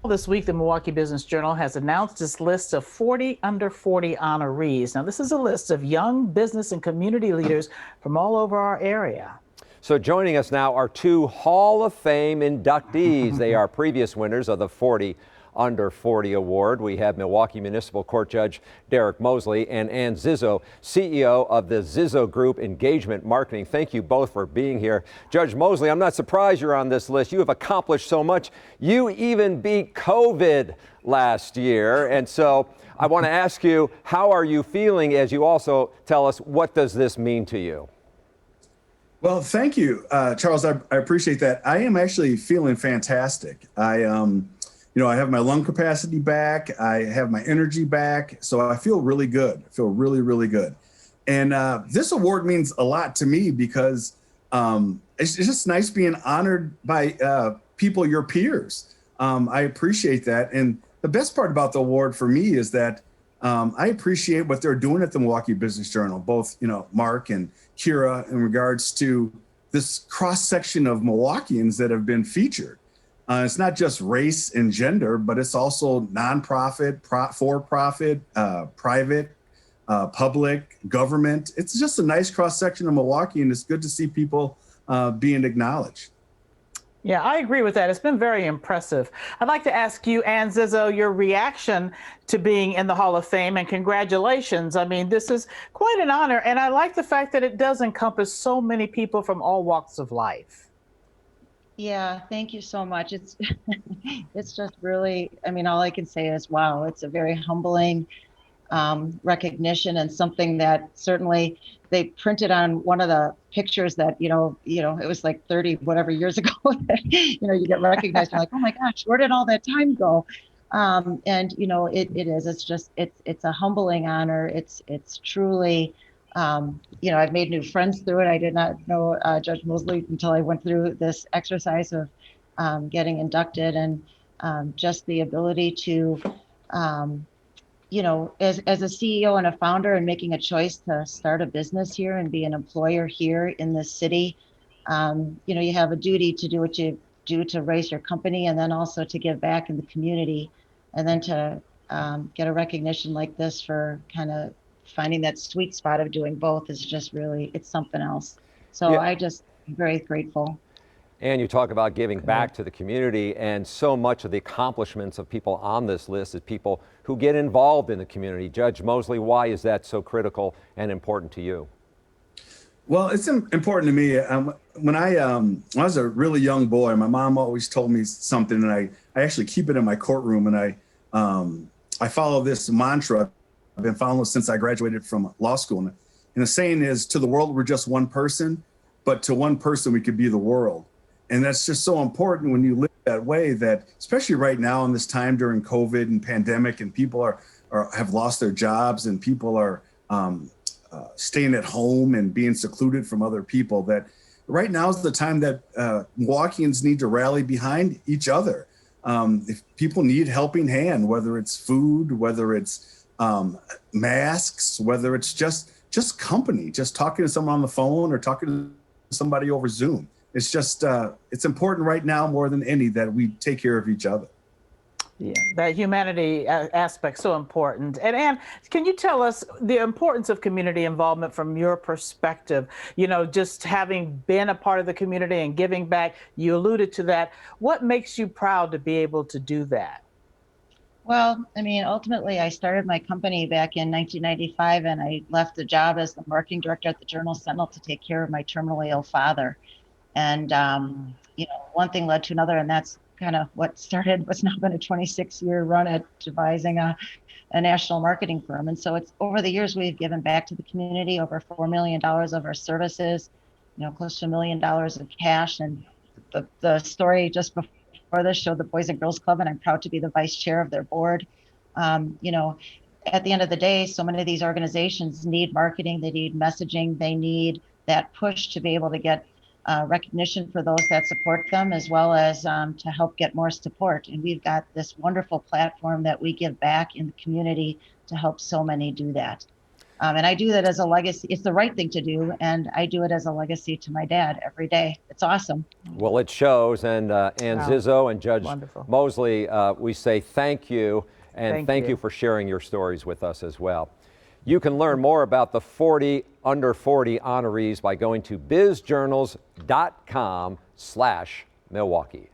This week, the Milwaukee Business Journal has announced its list of 40 under 40 honorees. Now, this is a list of young business and community leaders from all over our area. So joining us now are two Hall of Fame inductees. They are previous winners of the 40 under 40 award. We have Milwaukee Municipal Court Judge Derek Mosley and Ann Zizzo, CEO of the Zizzo Group Engagement Marketing. Thank you both for being here. Judge Mosley, I'm not surprised you're on this list. You have accomplished so much. You even beat COVID last year. And so I want to ask you, how are you feeling as you also tell us what does this mean to you? Well, thank you, Charles. I appreciate that. I am actually feeling fantastic. I have my lung capacity back. I have my energy back. So I feel really good. I feel really, really good. And this award means a lot to me because it's just nice being honored by people, your peers. I appreciate that. And the best part about the award for me is that I appreciate what they're doing at the Milwaukee Business Journal, both, Mark and Kira, in regards to this cross-section of Milwaukeeans that have been featured. It's not just race and gender, but it's also nonprofit, for-profit, private, public, government. It's just a nice cross-section of Milwaukee, and it's good to see people being acknowledged. Yeah, I agree with that. It's been very impressive. I'd like to ask you, Ann Zizzo, your reaction to being in the Hall of Fame, and congratulations. I mean, this is quite an honor, and I like the fact that it does encompass so many people from all walks of life. Yeah, thank you so much. It's it's just really, all I can say is, wow, it's a very humbling recognition, and something that certainly they printed on one of the pictures that, it was like 30 whatever years ago that, you get recognized. You're like, oh my gosh, where did all that time go? It's a humbling honor. It's truly, I've made new friends through it. I did not know Judge Mosley until I went through this exercise of getting inducted, and just the ability to, as a CEO and a founder, and making a choice to start a business here and be an employer here in this city, you have a duty to do what you do to raise your company, and then also to give back in the community, and then to get a recognition like this for kind of finding that sweet spot of doing both is just really, it's something else. So yeah. I'm very grateful. And you talk about giving back to the community, and so much of the accomplishments of people on this list is people who get involved in the community. Judge Mosley, why is that so critical and important to you? Well, it's important to me. When I was a really young boy, my mom always told me something, and I actually keep it in my courtroom, and I follow this mantra. I've been following it since I graduated from law school. And the saying is, to the world, we're just one person, but to one person, we could be the world. And that's just so important when you live that way, that especially right now in this time during COVID and pandemic, and people have lost their jobs, and people are staying at home and being secluded from other people, that right now is the time that Milwaukeeans need to rally behind each other. If people need helping hand, whether it's food, whether it's masks, whether it's just company, just talking to someone on the phone or talking to somebody over Zoom. It's just, it's important right now more than any that we take care of each other. Yeah, that humanity aspect so important. And Ann, can you tell us the importance of community involvement from your perspective? Just having been a part of the community and giving back, you alluded to that. What makes you proud to be able to do that? Well, ultimately, I started my company back in 1995, and I left the job as the marketing director at the Journal-Sentinel to take care of my terminally ill father. And, one thing led to another, and that's kind of what started what's now been a 26-year run at devising a national marketing firm. And so it's over the years, we've given back to the community over $4 million of our services, close to $1 million of cash. And the story just before this showed the Boys and Girls Club, and I'm proud to be the vice chair of their board. At the end of the day, so many of these organizations need marketing, they need messaging, they need that push to be able to get recognition for those that support them, as well as to help get more support. And we've got this wonderful platform that we give back in the community to help so many do that. And I do that as a legacy. It's the right thing to do, and I do it as a legacy to my dad every day. It's awesome. Well, it shows. And Ann Wow. Zizzo and Judge Wonderful. Mosley, we say thank you, and thank you. you for sharing your stories with us as well. You can learn more about the 40 under 40 honorees by going to bizjournals.com/Milwaukee.